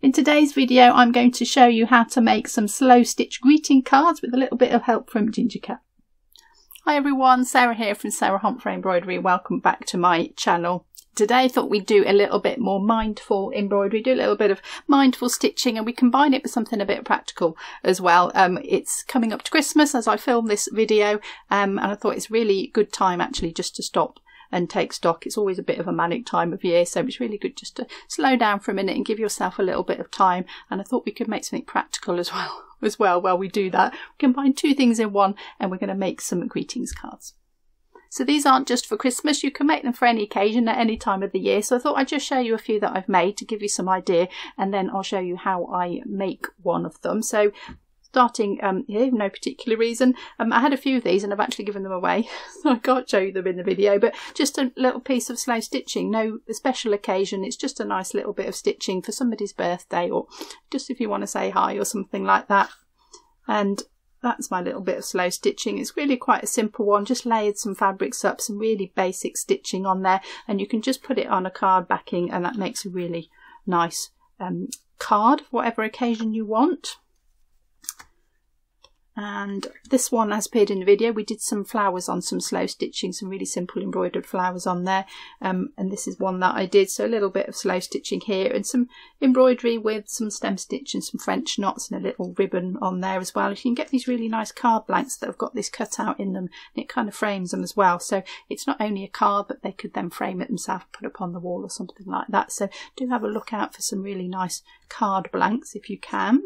In today's video I'm going to show you how to make some slow stitch greeting cards with a little bit of help from Ginger Cat. Hi everyone, Sarah here from Sarah Homfray Embroidery. Welcome back to my channel. Today I thought we'd do a little bit more mindful embroidery, do a little bit of mindful stitching, and we combine it with something a bit practical as well. It's coming up to Christmas as I film this video, and I thought it's really good time actually just to stop and take stock. It's always a bit of a manic time of year, so it's really good just to slow down for a minute and give yourself a little bit of time. And I thought we could make something practical as well while we do that. We combine two things in one, and we're going to make some greetings cards. So these aren't just for Christmas, you can make them for any occasion at any time of the year. So I thought I'd just show you a few that I've made to give you some idea, and then I'll show you how I make one of them. So starting here, no particular reason, I had a few of these and I've actually given them away, so I can't show you them in the video, but just a little piece of slow stitching, no special occasion, it's just a nice little bit of stitching for somebody's birthday, or just if you want to say hi or something like that. And that's my little bit of slow stitching. It's really quite a simple one, just layered some fabrics up, some really basic stitching on there, and you can just put it on a card backing and that makes a really nice card for whatever occasion you want. And this one has appeared in the video. We did some flowers on some slow stitching, some really simple embroidered flowers on there, and this is one that I did, so a little bit of slow stitching here and some embroidery with some stem stitch and some French knots and a little ribbon on there as well. You can get these really nice card blanks that have got this cut out in them, and it kind of frames them as well, so it's not only a card but they could then frame it themselves, put it up on the wall or something like that. So do have a look out for some really nice card blanks if you can.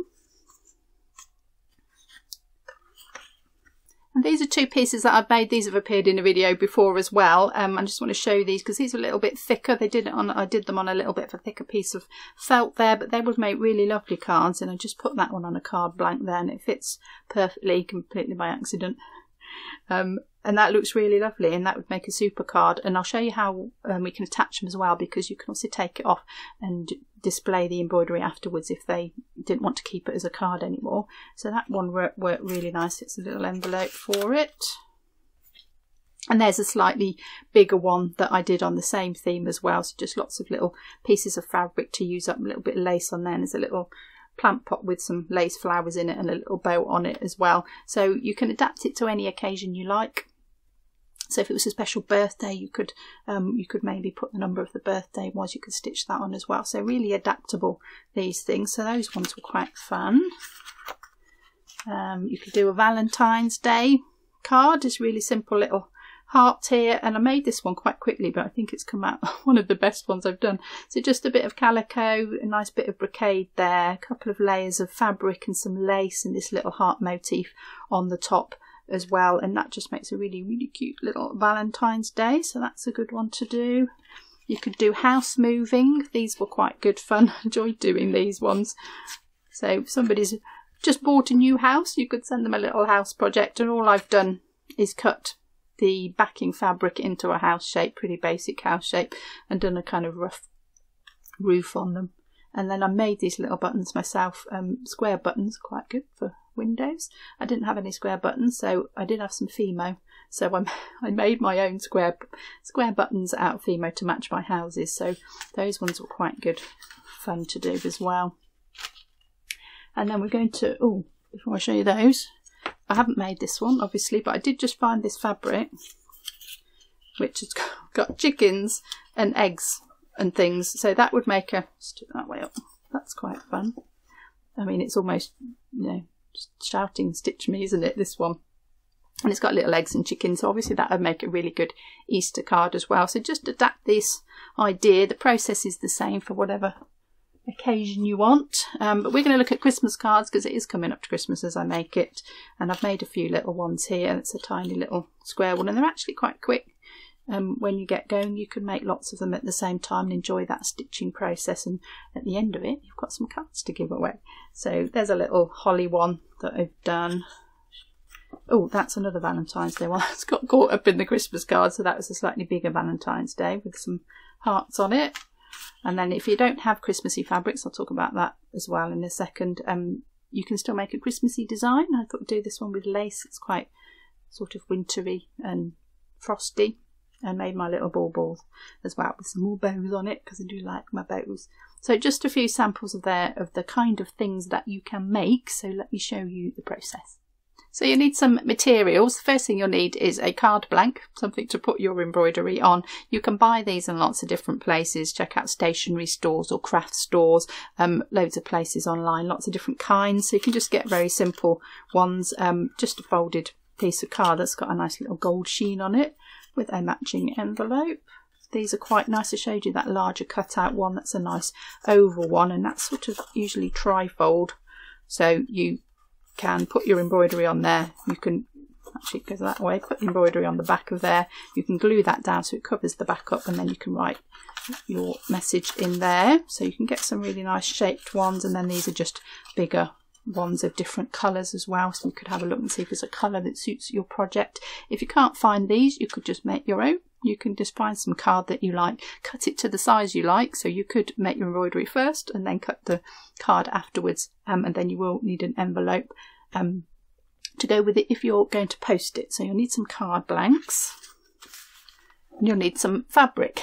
And these are two pieces that I've made. These have appeared in a video before as well. I just want to show you these because these are a little bit thicker. I did them on a little bit of a thicker piece of felt there, but they would make really lovely cards. And I just put that one on a card blank there, and it fits perfectly, completely by accident. And that looks really lovely, and that would make a super card. And I'll show you how we can attach them as well, because you can also take it off and display the embroidery afterwards if they didn't want to keep it as a card anymore. So that one worked really nice. It's a little envelope for it. And there's a slightly bigger one that I did on the same theme as well. So just lots of little pieces of fabric to use up, a little bit of lace on there, and there's a little plant pot with some lace flowers in it and a little bow on it as well. So you can adapt it to any occasion you like. So if it was a special birthday, you could maybe put the number of the birthday was, you could stitch that on as well. So really adaptable, these things. So those ones were quite fun. You could do a Valentine's Day card. It's really simple little heart here, and I made this one quite quickly, but I think it's come out one of the best ones I've done. So just a bit of calico, a nice bit of brocade there, a couple of layers of fabric and some lace, and this little heart motif on the top as well, and that just makes a really cute little Valentine's Day. So that's a good one to do. You could do house moving. These were quite good fun. I enjoyed doing these ones. So if somebody's just bought a new house, you could send them a little house project, and all I've done is cut the backing fabric into a house shape, pretty basic house shape, and done a kind of rough roof on them. And then I made these little buttons myself, square buttons, quite good for windows. I didn't have any square buttons, so I did have some Fimo, so I made my own square buttons out of Fimo to match my houses. So those ones were quite good fun to do as well. And then we're going to, before I show you those, I haven't made this one obviously, but I did just find this fabric which has got chickens and eggs and things, so that would make a, just do it that way up, that's quite fun. I mean, it's almost, you know, just shouting stitch me, isn't it, this one? And it's got little eggs and chickens, so obviously that would make a really good Easter card as well. So just adapt this idea. The process is the same for whatever occasion you want, but we're going to look at Christmas cards because it is coming up to Christmas as I make it, and I've made a few little ones here. It's a tiny little square one, and they're actually quite quick. When you get going, you can make lots of them at the same time and enjoy that stitching process, and at the end of it you've got some cards to give away. So there's a little holly one that I've done. Oh, that's another Valentine's Day one. It's got caught up in the Christmas card, so that was a slightly bigger Valentine's Day with some hearts on it. And then if you don't have Christmassy fabrics, I'll talk about that as well in a second, you can still make a Christmassy design. I thought I'd do this one with lace. It's quite sort of wintry and frosty. And made my little baubles as well with some more bows on it because I do like my bows. So just a few samples of the kind of things that you can make. So let me show you the process. So you need some materials. The first thing you'll need is a card blank, something to put your embroidery on. You can buy these in lots of different places. Check out stationery stores or craft stores, loads of places online, lots of different kinds. So you can just get very simple ones, just a folded piece of card that's got a nice little gold sheen on it with a matching envelope. These are quite nice. I showed you that larger cutout one. That's a nice oval one, and that's sort of usually tri-fold. So you can put your embroidery on there. You can actually go that way, put the embroidery on the back of there. You can glue that down so it covers the back up, and then you can write your message in there. So you can get some really nice shaped ones, and then these are just bigger ones of different colours as well. So you could have a look and see if there's a colour that suits your project. If you can't find these, you could just make your own. You can just find some card that you like, cut it to the size you like. So you could make your embroidery first and then cut the card afterwards, and then you will need an envelope to go with it if you're going to post it. So you'll need some card blanks, and you'll need some fabric.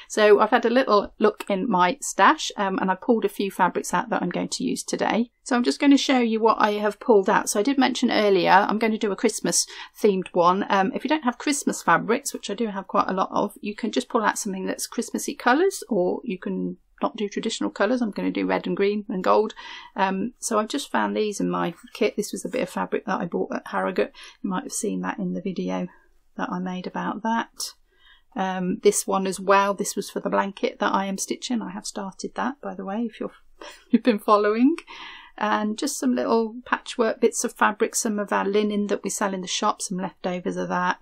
So I've had a little look in my stash, and I pulled a few fabrics out that I'm going to use today. So I'm just going to show you what I have pulled out. So I did mention earlier I'm going to do a Christmas themed one. If you don't have Christmas fabrics, which I do have quite a lot of, you can just pull out something that's Christmassy colours, or you can not do traditional colours. I'm going to do red and green and gold. So I've just found these in my kit. This was a bit of fabric that I bought at Harrogate. You might have seen that in the video that I made about that. This one as well, this was for the blanket that I am stitching. I have started that, by the way, if you've been following. And just some little patchwork bits of fabric, some of our linen that we sell in the shop, some leftovers of that.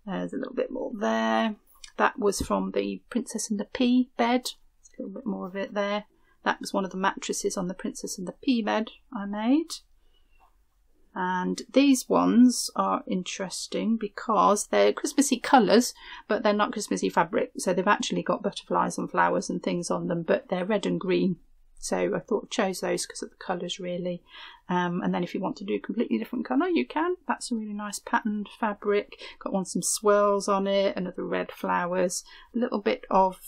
There's a little bit more there. That was from the Princess and the Pea bed. There's a little bit more of it there. That was one of the mattresses on the Princess and the Pea bed I made. And these ones are interesting because they're Christmassy colours, but they're not Christmassy fabric. So they've actually got butterflies and flowers and things on them, but they're red and green. So I thought I chose those because of the colours really. And then if you want to do a completely different colour, you can. That's a really nice patterned fabric. Got one some swirls on it, another red flowers, a little bit of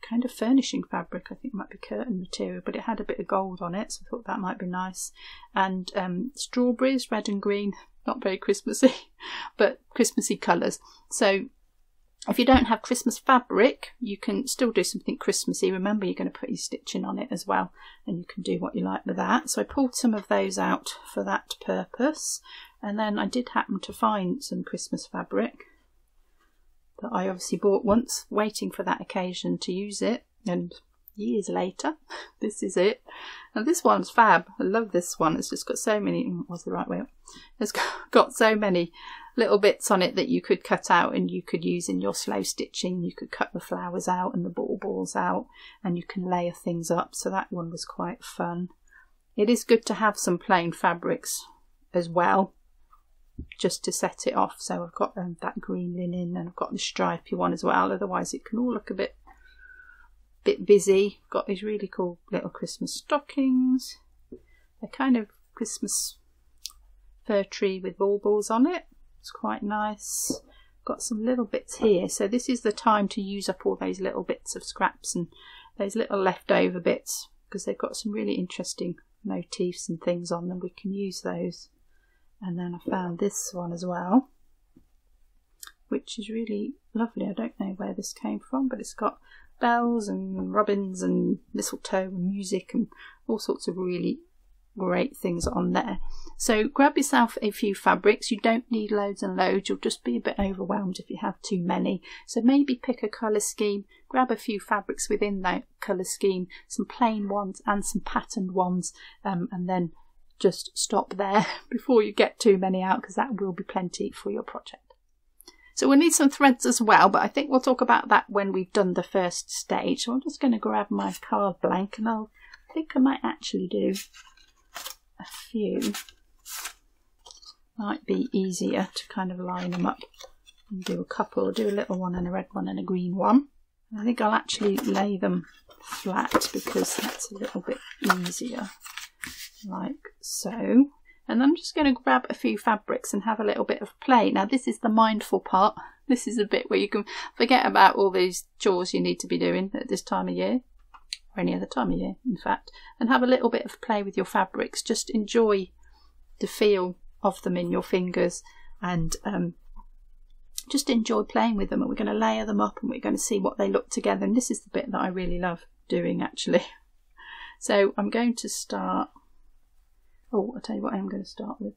kind of furnishing fabric. I think it might be curtain material, but it had a bit of gold on it, so I thought that might be nice. And strawberries, red and green, not very Christmassy, but Christmassy colours. So if you don't have Christmas fabric, you can still do something Christmassy. Remember, you're going to put your stitching on it as well, and you can do what you like with that. So I pulled some of those out for that purpose, and then I did happen to find some Christmas fabric that I obviously bought once, waiting for that occasion to use it, and years later, this is it. And this one's fab. I love this one. It's just got so many, what's the right way up? It's got so many little bits on it that you could cut out and you could use in your slow stitching. You could cut the flowers out and the balls out, and you can layer things up. So that one was quite fun. It is good to have some plain fabrics as well, just to set it off. So I've got that green linen, and I've got the stripy one as well, otherwise it can all look a bit busy. Got these really cool little Christmas stockings. They're kind of Christmas fir tree with balls on it. It's quite nice. Got some little bits here, so this is the time to use up all those little bits of scraps and those little leftover bits, because they've got some really interesting motifs and things on them. We can use those. And then I found this one as well, which is really lovely. I don't know where this came from, but it's got bells and robins and mistletoe and music and all sorts of really great things on there. So grab yourself a few fabrics. You don't need loads and loads. You'll just be a bit overwhelmed if you have too many. So maybe pick a colour scheme, grab a few fabrics within that colour scheme, some plain ones and some patterned ones, and then just stop there before you get too many out, because that will be plenty for your project. So we'll need some threads as well, but I think we'll talk about that when we've done the first stage. So I'm just going to grab my card blank, and I think I might actually do a few. Might be easier to kind of line them up and do a couple. I'll do a little one and a red one and a green one. I think I'll actually lay them flat because that's a little bit easier, like so. And I'm just going to grab a few fabrics and have a little bit of play. Now this is the mindful part. This is a bit where you can forget about all these chores you need to be doing at this time of year. or any other time of year, in fact, and have a little bit of play with your fabrics. Just enjoy the feel of them in your fingers, and just enjoy playing with them. And we're going to layer them up and we're going to see what they look together, and this is the bit that I really love doing, actually. So I'm going to start, oh, I'll tell you what I'm going to start with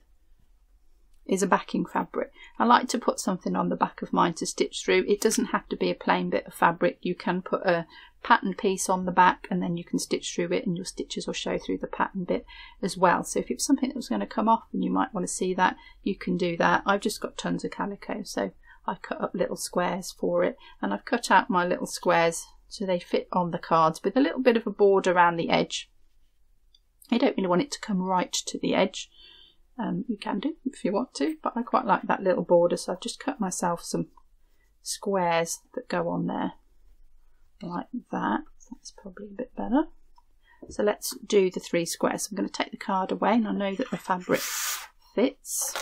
is a backing fabric. I like to put something on the back of mine to stitch through. It doesn't have to be a plain bit of fabric. You can put a pattern piece on the back and then you can stitch through it, and your stitches will show through the pattern bit as well. So if it's something that was going to come off and you might want to see that, you can do that. I've just got tons of calico, so I cut up little squares for it, and I've cut out my little squares so they fit on the cards with a little bit of a border around the edge. I don't really want it to come right to the edge. You can do if you want to, but I quite like that little border, so I've just cut myself some squares that go on there like that. That's probably a bit better. So let's do the 3 squares. I'm going to take the card away, and I know that the fabric fits.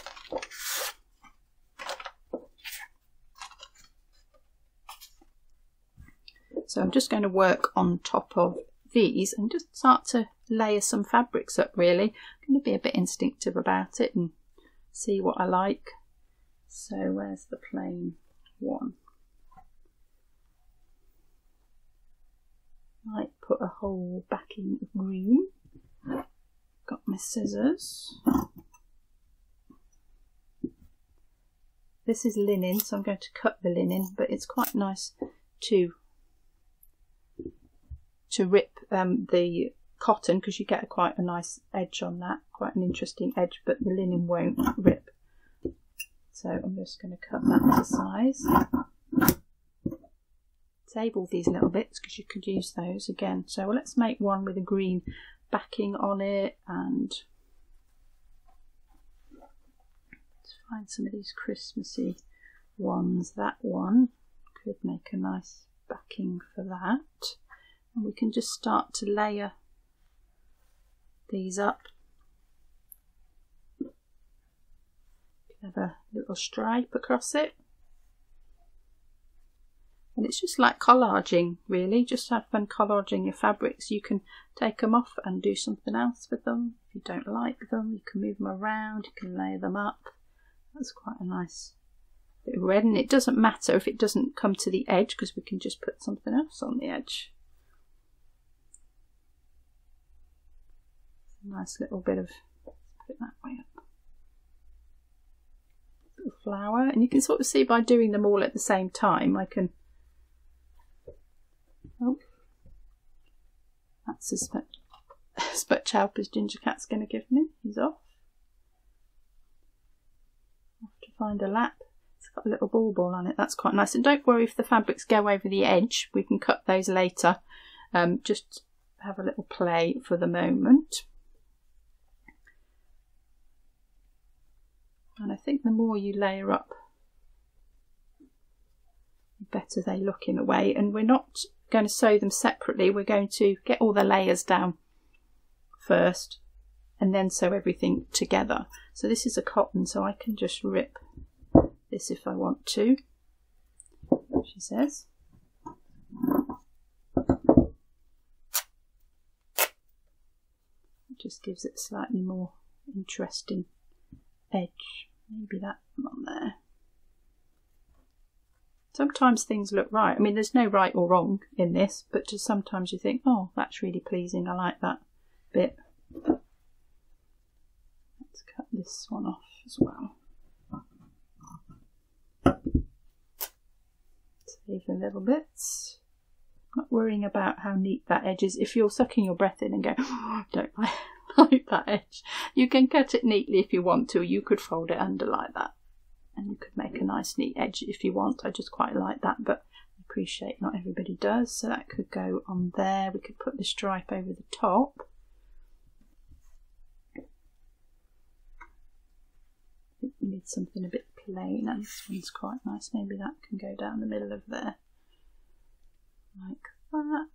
So I'm just going to work on top of these and just start to layer some fabrics up, really. I'm going to be a bit instinctive about it and see what I like. So where's the plain one? Might put a whole backing of green. Got my scissors. This is linen, so I'm going to cut the linen, but it's quite nice to rip the cotton, because you get quite a nice edge on that, quite an interesting edge, but the linen won't rip. So I'm just going to cut that to size. Save all these little bits because you could use those again. So let's make one with a green backing on it, and let's find some of these Christmassy ones. That one could make a nice backing for that, and we can just start to layer these up. Have a little stripe across it, and it's just like collaging, really. Just have fun collaging your fabrics. You can take them off and do something else with them. If you don't like them, you can move them around, you can layer them up. That's quite a nice bit of red, and it doesn't matter if it doesn't come to the edge, because we can just put something else on the edge. Nice little bit of, put it that way up, little flower, and you can sort of see by doing them all at the same time. I can, oh, that's as much help as Ginger Cat's going to give me. He's off. I have to find a lap. It's got a little ball on it. That's quite nice. And don't worry if the fabrics go over the edge. We can cut those later. Just have a little play for the moment. And I think the more you layer up, the better they look in a way. And we're not going to sew them separately. We're going to get all the layers down first and then sew everything together. So this is a cotton, so I can just rip this if I want to, she says. It just gives it slightly more interesting edge. Maybe that one there. Sometimes things look right. I mean, there's no right or wrong in this, but just sometimes you think, oh, that's really pleasing. I like that bit. Let's cut this one off as well. Save the little bits. Not worrying about how neat that edge is. If you're sucking your breath in and go, oh, don't like that edge, you can cut it neatly if you want to. You could fold it under like that, and you could make a nice neat edge if you want. I just quite like that, but I appreciate not everybody does. So that could go on there. We could put the stripe over the top. I think we need something a bit plain, and this one's quite nice. Maybe that can go down the middle of there like that.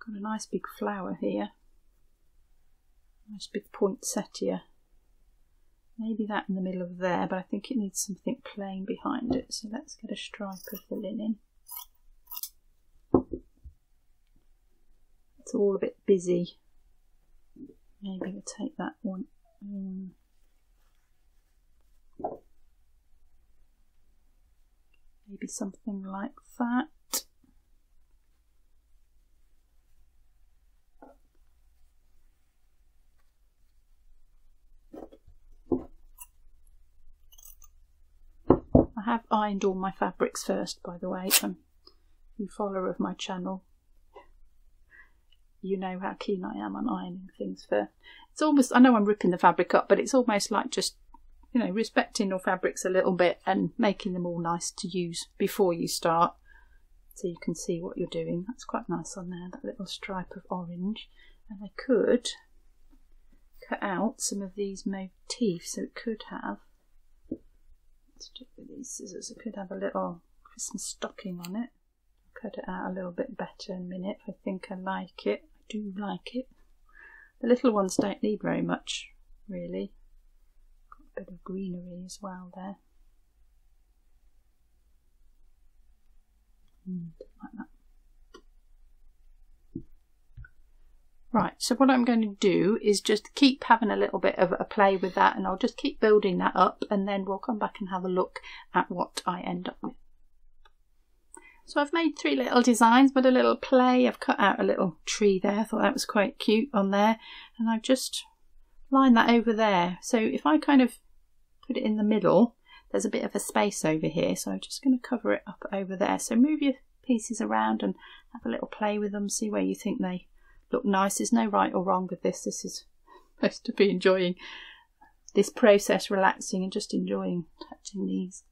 Got a nice big flower here. Nice big poinsettia. Maybe that in the middle of there, but I think it needs something plain behind it. So let's get a stripe of the linen. It's all a bit busy. Maybe we'll take that one. Maybe something like that. I have ironed all my fabrics first, by the way. If you follower of my channel, you know how keen I am on ironing things first. It's almost, I know I'm ripping the fabric up, but it's almost like just, you know, respecting your fabrics a little bit and making them all nice to use before you start, so you can see what you're doing. That's quite nice on there, that little stripe of orange. And I could cut out some of these motifs, so it could have, let's do it with these scissors, it could have a little Christmas stocking on it. Cut it out a little bit better in a minute. I think I like it. I do like it. The little ones don't need very much, really. Got a bit of greenery as well there. Like that. Right, so what I'm going to do is just keep having a little bit of a play with that, and I'll just keep building that up, and then we'll come back and have a look at what I end up with. So I've made 3 little designs, but a little play. I've cut out a little tree there. I thought that was quite cute on there. And I've just lined that over there. So if I kind of put it in the middle, there's a bit of a space over here. So I'm just going to cover it up over there. So move your pieces around and have a little play with them. See where you think they look nice. There's no right or wrong with this. This is supposed to be enjoying this process, relaxing and just enjoying touching these.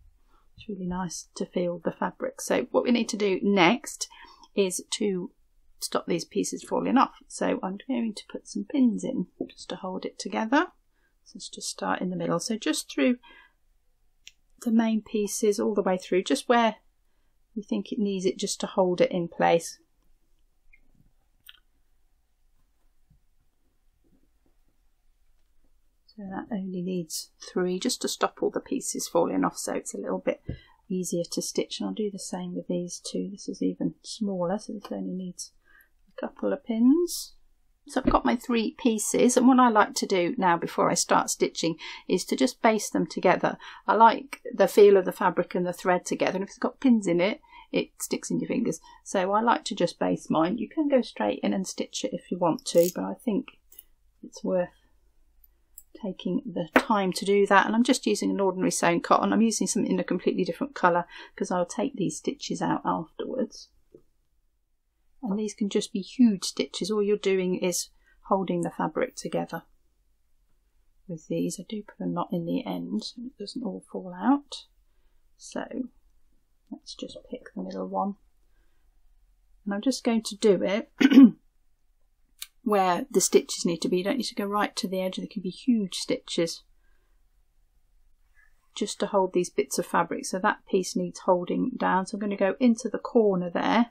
It's really nice to feel the fabric. So what we need to do next is to stop these pieces falling off. So I'm going to put some pins in just to hold it together. So let's just start in the middle. So just through the main pieces all the way through, just where you think it needs it, just to hold it in place. So that only needs 3 just to stop all the pieces falling off, so it's a little bit easier to stitch. And I'll do the same with these 2. This is even smaller, so this only needs a couple of pins. So I've got my 3 pieces, and what I like to do now before I start stitching is to just baste them together. I like the feel of the fabric and the thread together, and if it's got pins in it, it sticks in your fingers. So I like to just baste mine. You can go straight in and stitch it if you want to, but I think it's worth taking the time to do that. And I'm just using an ordinary sewn cotton. I'm using something in a completely different colour because I'll take these stitches out afterwards. And these can just be huge stitches. All you're doing is holding the fabric together with these. I do put a knot in the end so it doesn't all fall out. So let's just pick the middle one. And I'm just going to do it where the stitches need to be. You don't need to go right to the edge. There can be huge stitches just to hold these bits of fabric. So that piece needs holding down. So I'm going to go into the corner there,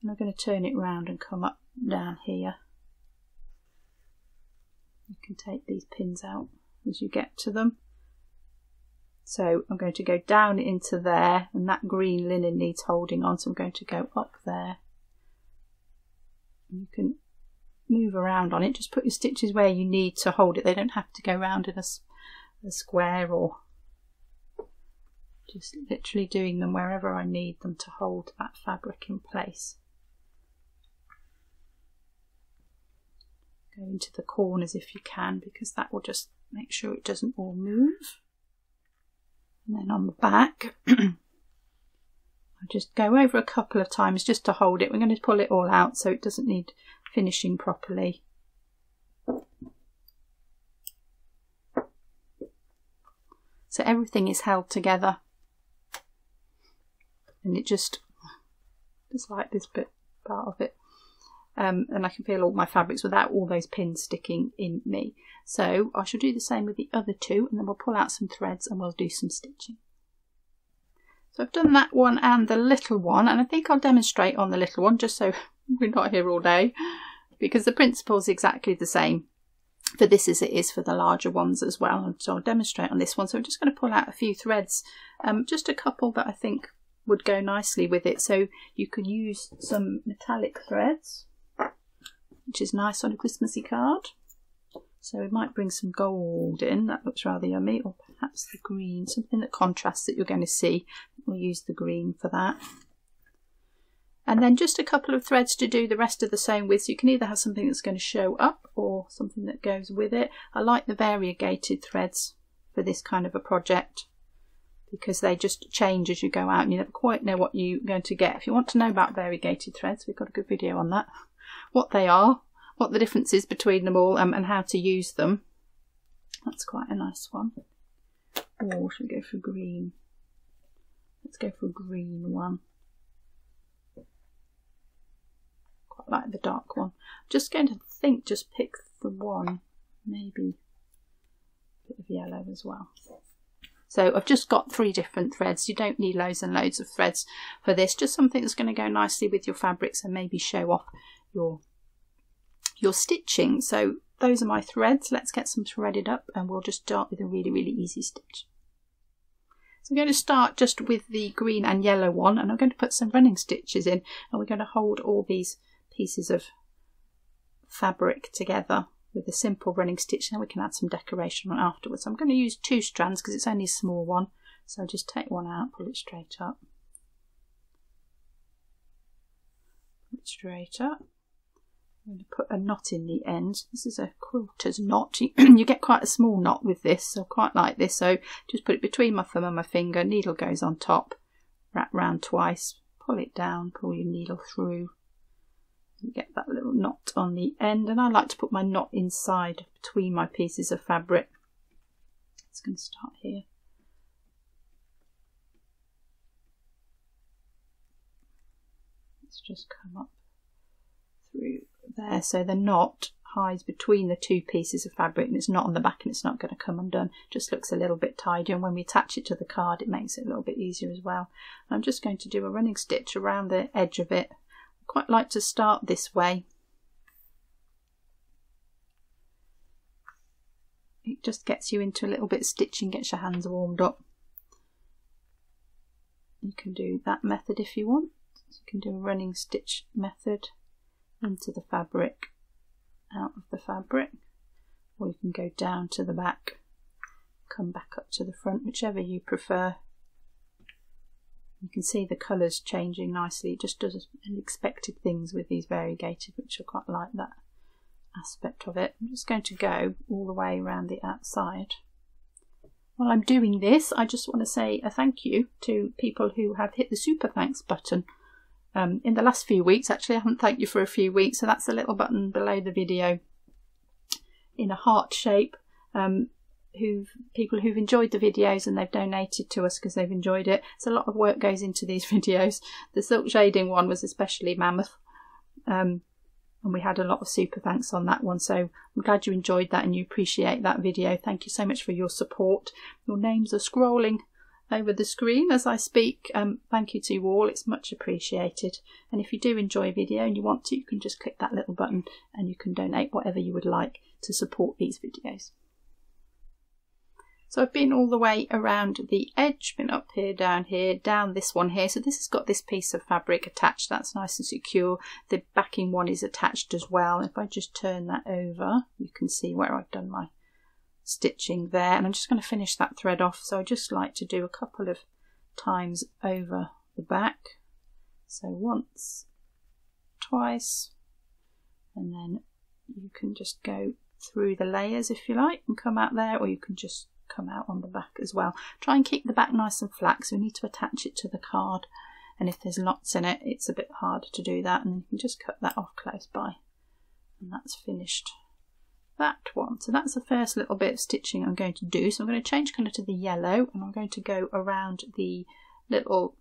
and I'm going to turn it round and come up down here. You can take these pins out as you get to them. So I'm going to go down into there, and that green linen needs holding on. So I'm going to go up there. And you can move around on it. Just put your stitches where you need to hold it. They don't have to go round in a square, or just literally doing them wherever I need them to hold that fabric in place. Go into the corners if you can, because that will just make sure it doesn't all move. And then on the back I'll just go over a couple of times just to hold it. We're going to pull it all out so it doesn't need finishing properly. So everything is held together, and it just like this bit part of it, and I can feel all my fabrics without all those pins sticking in me. So I shall do the same with the other 2, and then we'll pull out some threads and we'll do some stitching. So I've done that one and the little one, and I think I'll demonstrate on the little one just so we're not here all day, because the principle is exactly the same for this as it is for the larger ones as well. And so I'll demonstrate on this one. So I'm just going to pull out a few threads, just a couple that I think would go nicely with it. So you can use some metallic threads. which is nice on a Christmassy card. So we might bring some gold in, that looks rather yummy, or perhaps the green, something that contrasts that you're going to see. We'll use the green for that. And then just a couple of threads to do the rest of the sewing with. So you can either have something that's going to show up or something that goes with it. I like the variegated threads for this kind of a project, because they just change as you go out and you never quite know what you're going to get. If you want to know about variegated threads, we've got a good video on that. What they are, what the difference is between them all, and how to use them. That's quite a nice one. Or should we go for green? Let's go for a green one. Quite like the dark one. I'm just going to just pick the one, maybe a bit of yellow as well. So I've just got 3 different threads. You don't need loads and loads of threads for this. Just something that's going to go nicely with your fabrics and maybe show off your stitching. So those are my threads. Let's get some threaded up and we'll just start with a really, really easy stitch. So I'm going to start just with the green and yellow one, and I'm going to put some running stitches in, and we're going to hold all these pieces of fabric together with a simple running stitch, and then we can add some decoration on afterwards. So I'm going to use 2 strands because it's only a small one, so just take one out, pull it straight up, pull it straight up. I'm going to put a knot in the end. This is a quilter's knot. You get quite a small knot with this, so I quite like this. So just put it between my thumb and my finger, needle goes on top, wrap round twice, pull it down, pull your needle through. You get that little knot on the end, and I like to put my knot inside between my pieces of fabric. It's going to start here. Let's just come up through there, so the knot hides between the 2 pieces of fabric, and it's not on the back and it's not going to come undone. Just looks a little bit tidier, and when we attach it to the card it makes it a little bit easier as well. And I'm just going to do a running stitch around the edge of it. I quite like to start this way. It just gets you into a little bit of stitching, gets your hands warmed up. You can do that method if you want. So you can do a running stitch method into the fabric, out of the fabric, or you can go down to the back, come back up to the front, whichever you prefer. You can see the colours changing nicely. It just does unexpected things with these variegated, which I quite like that aspect of it. I'm just going to go all the way around the outside. While I'm doing this, I just want to say a thank you to people who have hit the super thanks button in the last few weeks. Actually, I haven't thanked you for a few weeks, so that's the little button below the video in a heart shape. People who've enjoyed the videos and they've donated to us because they've enjoyed it. So a lot of work goes into these videos. The silk shading one was especially mammoth, and we had a lot of super thanks on that one, so I'm glad you enjoyed that and you appreciate that video. Thank you so much for your support. Your names are scrolling over the screen as I speak. Thank you to you all, it's much appreciated. And if you do enjoy a video and you want to, you can just click that little button and you can donate whatever you would like to support these videos. So I've been all the way around the edge, been up here, down this one here. So this has got this piece of fabric attached, that's nice and secure. The backing one is attached as well. If I just turn that over, you can see where I've done my stitching there, and I'm just going to finish that thread off. So I just like to do a couple of times over the back. So once, twice, and then you can just go through the layers if you like and come out there, or you can just come out on the back as well. Try and keep the back nice and flat because we need to attach it to the card, and if there's knots in it it's a bit harder to do that, and you can just cut that off close by, and that's finished that one. So that's the first little bit of stitching I'm going to do. So I'm going to change colour to the yellow, and I'm going to go around the little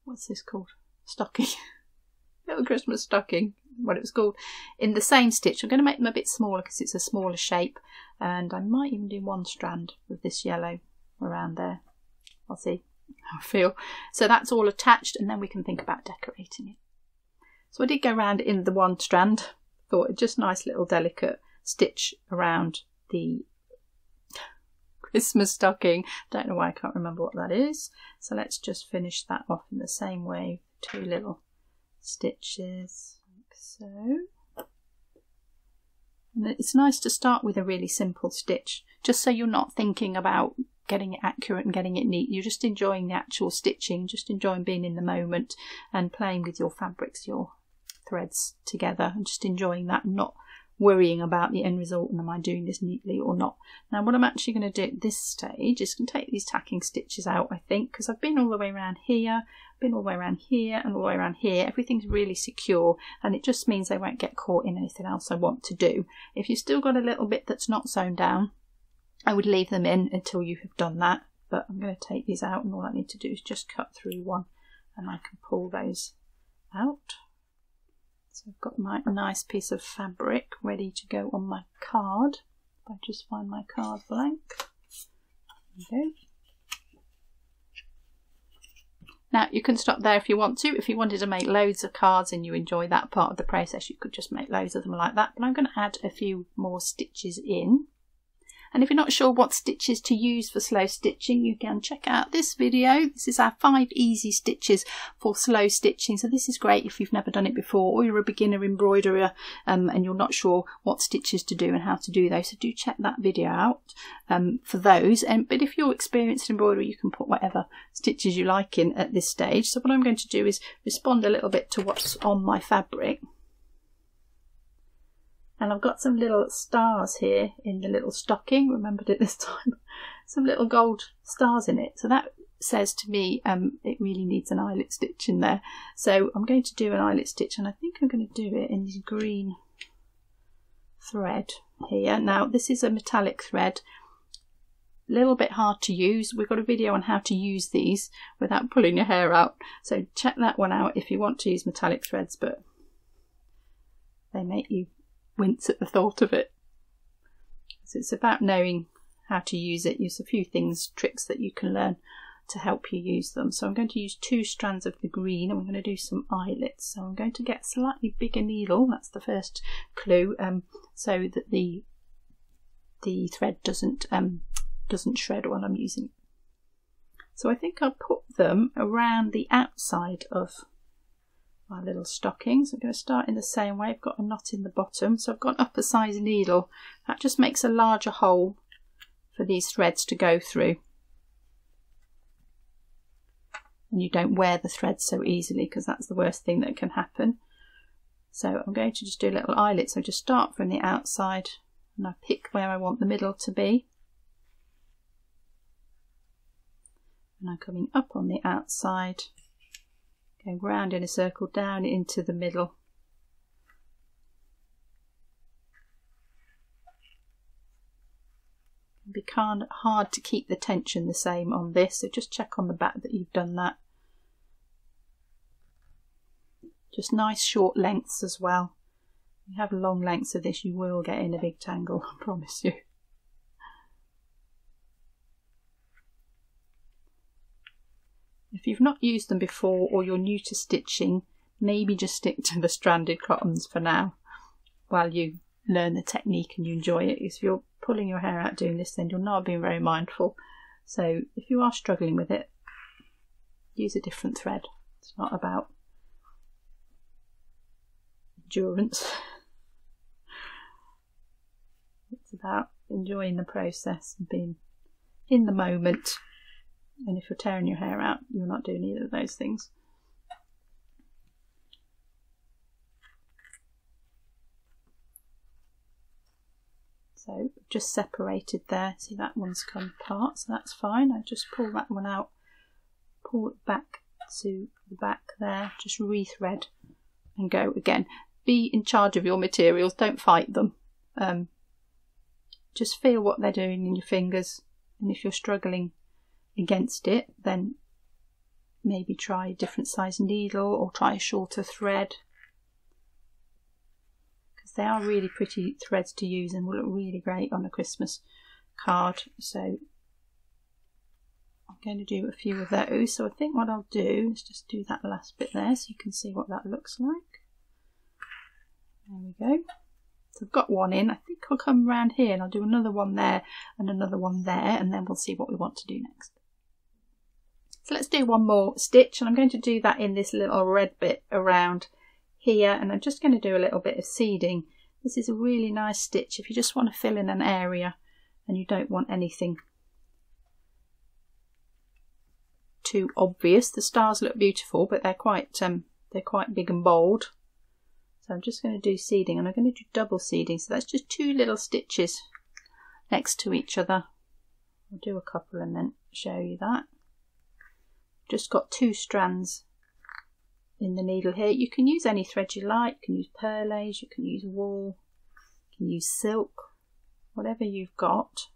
what's this called, stocking little Christmas stocking, what it was called, in the same stitch. I'm going to make them a bit smaller because it's a smaller shape, and I might even do 1 strand with this yellow around there. I'll see how I feel. So that's all attached, and then we can think about decorating it. So I did go around in the 1 strand, thought it just nice little delicate stitch around the Christmas stocking. Don't know why I can't remember what that is. So let's just finish that off in the same way, 2 little stitches like So, and it's nice to start with a really simple stitch, just so you're not thinking about getting it accurate and getting it neat. You're just enjoying the actual stitching, just enjoying being in the moment and playing with your fabrics, your threads together, and just enjoying that and not worrying about the end result and am I doing this neatly or not. Now what I'm actually going to do at this stage is going to take these tacking stitches out, I think, because I've been all the way around here, been all the way around here and all the way around here. Everything's really secure and it just means they won't get caught in anything else I want to do. If you've still got a little bit that's not sewn down, I would leave them in until you have done that, but I'm going to take these out and all I need to do is just cut through one and I can pull those out. So I've got my nice piece of fabric ready to go on my card. If I just find my card blank. There we go. Now you can stop there if you want to. If you wanted to make loads of cards and you enjoy that part of the process, you could just make loads of them like that. But I'm going to add a few more stitches in. And if you're not sure what stitches to use for slow stitching, you can check out this video. This is our 5 easy stitches for slow stitching. So this is great if you've never done it before or you're a beginner embroiderer and you're not sure what stitches to do and how to do those. So do check that video out for those. But if you're experienced in embroidery, you can put whatever stitches you like in at this stage. So what I'm going to do is respond a little bit to what's on my fabric. And I've got some little stars here in the little stocking, remembered it this time, some little gold stars in it. So that says to me it really needs an eyelet stitch in there. So I'm going to do an eyelet stitch and I think I'm going to do it in this green thread here. Now this is a metallic thread, a little bit hard to use. We've got a video on how to use these without pulling your hair out. So check that one out if you want to use metallic threads, but they make you wince at the thought of it. So it's about knowing how to use it. Use a few things, tricks that you can learn to help you use them. So I'm going to use 2 strands of the green and we're going to do some eyelets. So I'm going to get a slightly bigger needle, that's the first clue, so that the thread doesn't shred while I'm using it. So I think I'll put them around the outside of my little stockings. I'm going to start in the same way. I've got a knot in the bottom, so I've got an upper size needle. That just makes a larger hole for these threads to go through. And you don't wear the threads so easily because that's the worst thing that can happen. So I'm going to just do a little eyelet. So just start from the outside and I pick where I want the middle to be. And I'm coming up on the outside, going round in a circle down into the middle. It can be hard to keep the tension the same on this, so just check on the back that you've done that. Just nice short lengths as well. If you have long lengths of this, you will get in a big tangle, I promise you. If you've not used them before or you're new to stitching, maybe just stick to the stranded cottons for now while you learn the technique and you enjoy it. If you're pulling your hair out doing this, then you're not being very mindful. So if you are struggling with it, use a different thread. It's not about endurance. It's about enjoying the process and being in the moment. And if you're tearing your hair out, you're not doing either of those things. So just separated there. See, that one's come apart, so that's fine. I just pull that one out, pull it back to the back there, just rethread and go again. Be in charge of your materials, don't fight them. Just feel what they're doing in your fingers, and if you're struggling against it, then maybe try a different size needle or try a shorter thread, because they are really pretty threads to use and will look really great on a Christmas card. So I'm going to do a few of those. So I think what I'll do is just do that last bit there so you can see what that looks like. There we go. So I've got one in. I think I'll come around here and I'll do another one there and another one there, and then we'll see what we want to do next. So let's do one more stitch, and I'm going to do that in this little red bit around here, and I'm just going to do a little bit of seeding. This is a really nice stitch if you just want to fill in an area and you don't want anything too obvious. The stars look beautiful, but they're quite big and bold. So I'm just going to do seeding, and I'm going to do double seeding. So that's just 2 little stitches next to each other. I'll do a couple and then show you that. Just got 2 strands in the needle here. You can use any thread you like. You can use perlage, you can use wool, you can use silk, whatever you've got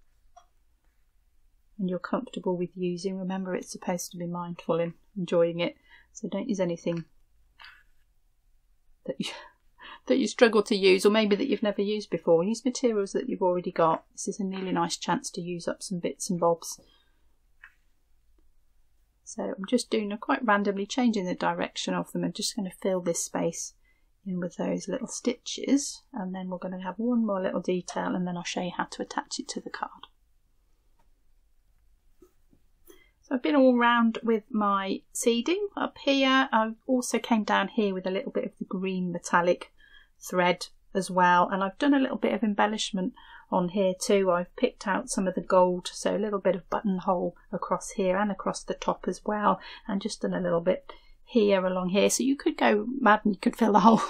and you're comfortable with using. Remember, it's supposed to be mindful in enjoying it, so don't use anything that you struggle to use, or maybe that you've never used before. Use materials that you've already got. This is a really nice chance to use up some bits and bobs. So I'm just doing quite randomly changing the direction of them and just going to fill this space in with those little stitches, and then we're going to have one more little detail, and then I'll show you how to attach it to the card. So I've been all round with my seeding up here. I also came down here with a little bit of the green metallic thread as well, and I've done a little bit of embellishment on here too. I've picked out some of the gold, so a little bit of buttonhole across here and across the top as well, and just done a little bit here along here. So you could go mad and you could fill the whole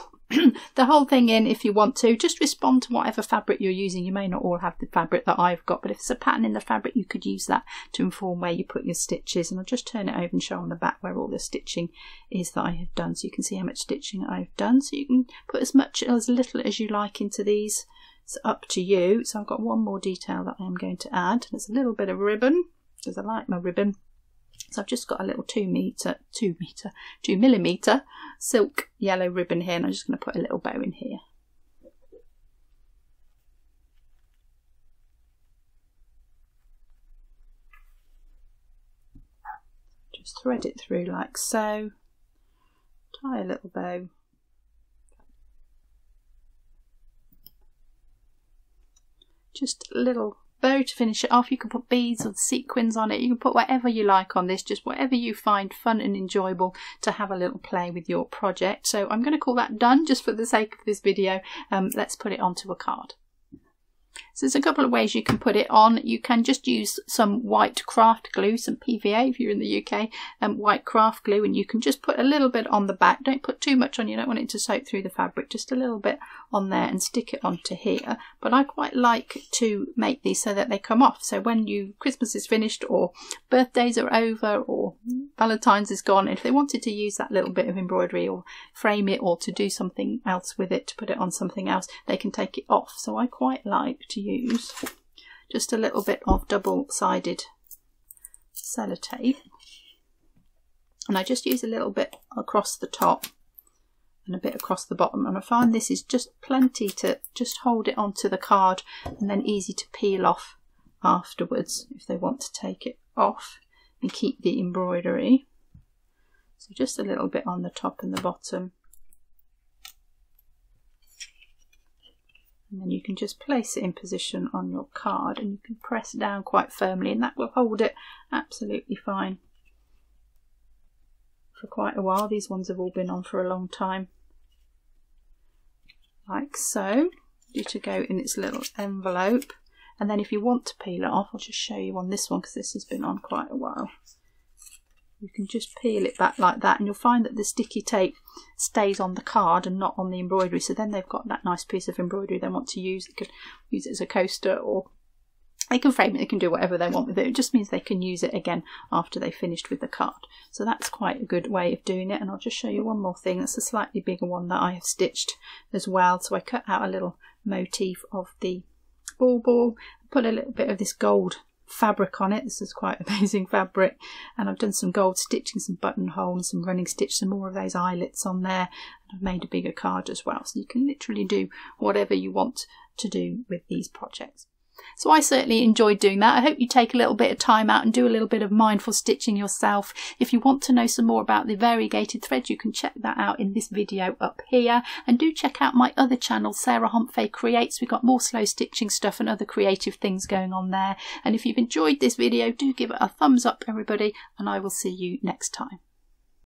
the whole thing in if you want to. Just respond to whatever fabric you're using. You may not all have the fabric that I've got, but if it's a pattern in the fabric, you could use that to inform where you put your stitches. And I'll just turn it over and show on the back where all the stitching is that I have done, so you can see how much stitching I've done. So you can put as much or as little as you like into these. It's up to you. So I've got one more detail that I'm going to add. There's a little bit of ribbon, because I like my ribbon. So I've just got a little 2 millimeter silk yellow ribbon here, and I'm just going to put a little bow in here. Just thread it through like so, tie a little bow, just a little bow to finish it off. You can put beads or sequins on it. You can put whatever you like on this, just whatever you find fun and enjoyable to have a little play with your project. So I'm going to call that done just for the sake of this video. Let's put it onto a card. So there's a couple of ways you can put it on. You can just use some white craft glue, some PVA if you're in the UK, white craft glue, and you can just put a little bit on the back. Don't put too much on, you don't want it to soak through the fabric, just a little bit on there and stick it onto here. But I quite like to make these so that they come off. So when Christmas is finished, or birthdays are over, or Valentines is gone, if they wanted to use that little bit of embroidery or frame it or to do something else with it, to put it on something else, they can take it off. So I quite like to use just a little bit of double-sided sellotape, and I just use a little bit across the top and a bit across the bottom, and I find this is just plenty to just hold it onto the card, and then easy to peel off afterwards if they want to take it off and keep the embroidery. So just a little bit on the top and the bottom. And then you can just place it in position on your card, and you can press down quite firmly, and that will hold it absolutely fine for quite a while. These ones have all been on for a long time, like so. Due to go in its little envelope, and then if you want to peel it off, I'll just show you on this one because this has been on quite a while. You can just peel it back like that, and you'll find that the sticky tape stays on the card and not on the embroidery. So then they've got that nice piece of embroidery they want to use. They could use it as a coaster, or they can frame it, they can do whatever they want with it. It just means they can use it again after they've finished with the card. So that's quite a good way of doing it. And I'll just show you one more thing. That's a slightly bigger one that I have stitched as well. So I cut out a little motif of the ball, put a little bit of this gold fabric on it. This is quite amazing fabric, and I've done some gold stitching, some buttonhole and some running stitch, some more of those eyelets on there, and I've made a bigger card as well. So you can literally do whatever you want to do with these projects. So I certainly enjoyed doing that. I hope you take a little bit of time out and do a little bit of mindful stitching yourself. If you want to know some more about the variegated thread, you can check that out in this video up here. And do check out my other channel, Sarah Homfray Creates. We've got more slow stitching stuff and other creative things going on there. And if you've enjoyed this video, do give it a thumbs up, everybody, and I will see you next time.